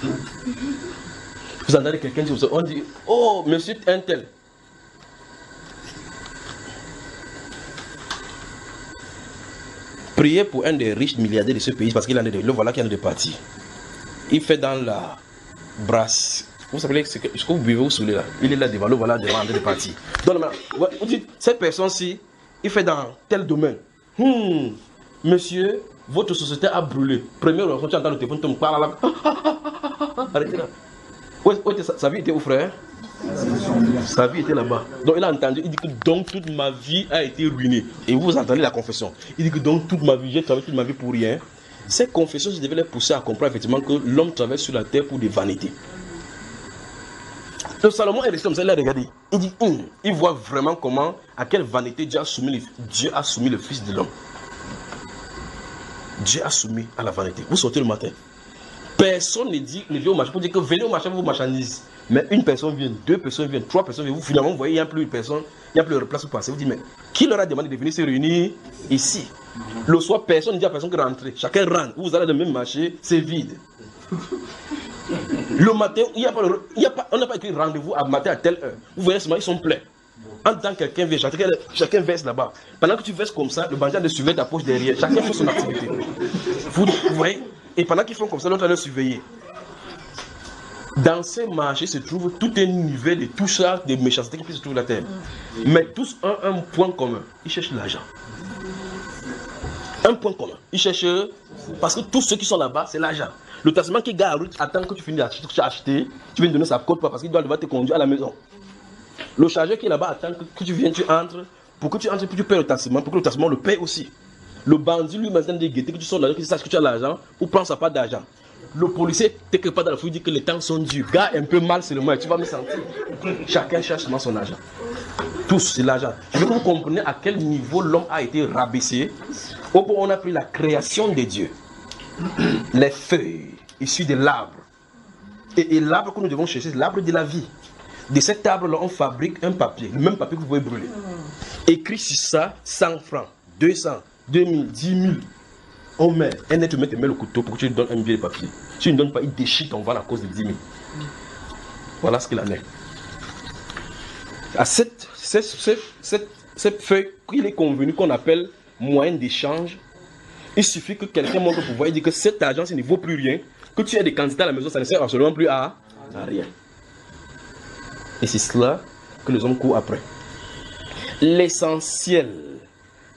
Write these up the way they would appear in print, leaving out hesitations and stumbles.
Vous entendez quelqu'un dire, on dit, oh, monsieur un tel. Priez pour un des riches milliardaires de ce pays parce qu'il en est de, le voilà qu'il en est de parti. Il fait dans la brasse. Vous savez ce que vous buvez ou soulez là. Il est là devant, le voilà devant en train de partir. Donc vous dites, cette personne-ci, il fait dans tel domaine. Monsieur, votre société a brûlé. Première fois, tu entends le téléphone, tu me parles là. Arrêtez là. Sa vie était où, frère? Sa vie était là-bas. Donc il a entendu, il dit que donc toute ma vie a été ruinée. Et vous entendez la confession. Il dit que donc toute ma vie, j'ai travaillé toute ma vie pour rien. Ces confessions, je devais les pousser à comprendre effectivement que l'homme travaille sur la terre pour des vanités. Le Salomon est resté comme ça, il a regardé. Il dit, il voit vraiment comment, à quelle vanité Dieu a soumis le Fils de l'homme. Dieu a soumis à la vanité. Vous sortez le matin. Personne ne vient au marché pour dire que venez au marché pour vos marchandises. Mais une personne vient, 2 personnes viennent, 3 personnes viennent. Vous finalement, vous voyez, il n'y a plus de personne, il n'y a plus de place pour passer. Vous dites, mais qui leur a demandé de venir se réunir ici? Le soir, personne ne dit à personne de rentrer. Chacun rentre. Vous allez dans le même marché, c'est vide. Le matin, on n'a pas écrit rendez-vous à matin à telle heure. Vous voyez seulement, ils sont pleins. En tant que quelqu'un vient, chacun verse là-bas. Pendant que tu verses comme ça, le bandit de surveiller ta poche derrière. Chacun fait son activité. Vous voyez? Et pendant qu'ils font comme ça, l'autre va le surveiller. Dans ces marchés se trouve tout un univers de tout ça, de méchanceté qui se trouve la terre. Mais tous ont un point commun. Ils cherchent l'argent. Un point commun. Ils cherchent, parce que tous ceux qui sont là-bas, c'est l'argent. Le taximan qui gare attend que tu finisses d'acheter, tu viens donner sa cote parce qu'il doit devoir te conduire à la maison. Le chargeur qui est là-bas attend que tu viennes, tu entres. Pour que tu entres, tu payes le taximan, pour que le taximan le paye aussi. Le bandit lui maintenant de guetter que tu sors de l'argent, que tu saches que tu as l'argent, ou prends sa part d'argent. Le policier, t'es que pas dans la foule, il dit que les temps sont durs. Gars, un peu mal, c'est le mal, tu vas me sentir. Chacun cherche seulement son argent. Tous, c'est l'argent. Je veux que vous compreniez à quel niveau l'homme a été rabaissé. Au point où on a pris la création de Dieu. Les feuilles issues de l'arbre. Et l'arbre que nous devons chercher, c'est l'arbre de la vie. De cet arbre-là, on fabrique un papier, le même papier que vous pouvez brûler. Écrit sur ça, 100 francs, 200, 2000, 10 000. On met, un être humain te met le couteau pour que tu lui donnes un billet de papier. Si tu ne donnes pas, il déchire ton ventre à cause de 10 000. Voilà ce qu'il en est. À cette feuille qu'il est convenu qu'on appelle moyen d'échange, il suffit que quelqu'un montre au pouvoir et dit que cet argent, ça ne vaut plus rien, que tu aies des candidats à la maison, ça ne sert absolument plus à rien. Et c'est cela que les hommes courent après. L'essentiel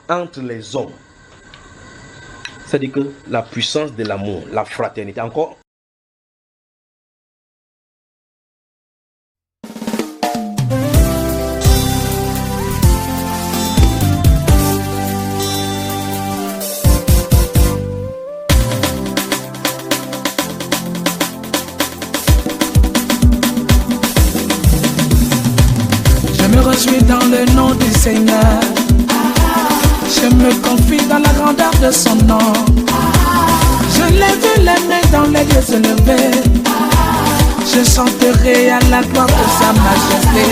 entre les hommes, c'est-à-dire que la puissance de l'amour, la fraternité, encore. Je me réjouis dans le nom du Seigneur. Je me confie dans la grandeur de son nom. Je lève les mains dans les yeux élevés. Je chanterai à la gloire de sa majesté.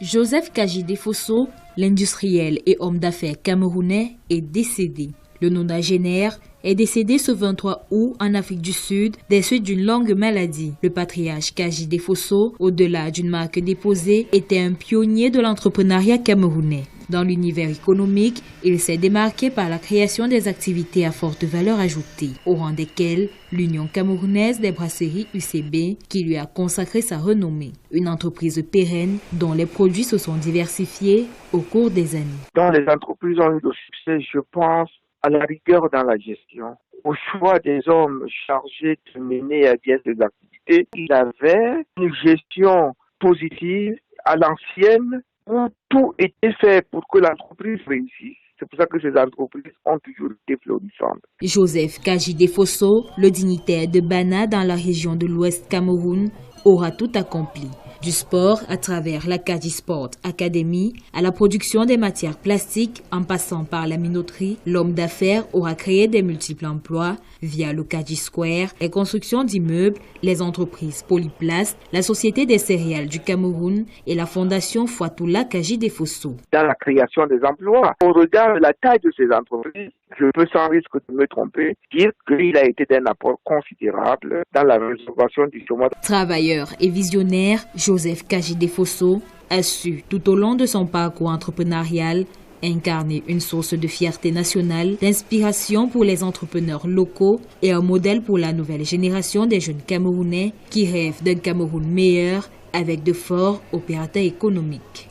Joseph Kajide Fosso, l'industriel et homme d'affaires camerounais, est décédé. Le nonagénaire est décédé ce 23 août en Afrique du Sud des suites d'une longue maladie. Le patriarche Kajide Fosso, au-delà d'une marque déposée, était un pionnier de l'entrepreneuriat camerounais. Dans l'univers économique, il s'est démarqué par la création des activités à forte valeur ajoutée, au rang desquelles l'Union camerounaise des brasseries UCB, qui lui a consacré sa renommée. Une entreprise pérenne dont les produits se sont diversifiés au cours des années. Dans les entreprises ont eu le succès, je pense, à la rigueur dans la gestion, au choix des hommes chargés de mener à bien ces activités. Il avait une gestion positive à l'ancienne où tout était fait pour que l'entreprise réussisse. C'est pour ça que ces entreprises ont toujours été florissantes. Joseph Kajide Fosso, le dignitaire de Bana dans la région de l'Ouest Cameroun, aura tout accompli. Du sport à travers la Kaji Sport Academy à la production des matières plastiques en passant par la minoterie, l'homme d'affaires aura créé des multiples emplois via le Kaji Square, les constructions d'immeubles, les entreprises Polyplast, la Société des céréales du Cameroun et la Fondation Fatoula Kajide Fosso. Dans la création des emplois, on regarde la taille de ces entreprises. je peux sans risque de me tromper dire qu'il a été d'un apport considérable dans la résolution du chômage. Travailleur et visionnaire, Joseph Kajide-Fosso a su tout au long de son parcours entrepreneurial incarner une source de fierté nationale, d'inspiration pour les entrepreneurs locaux et un modèle pour la nouvelle génération des jeunes Camerounais qui rêvent d'un Cameroun meilleur avec de forts opérateurs économiques.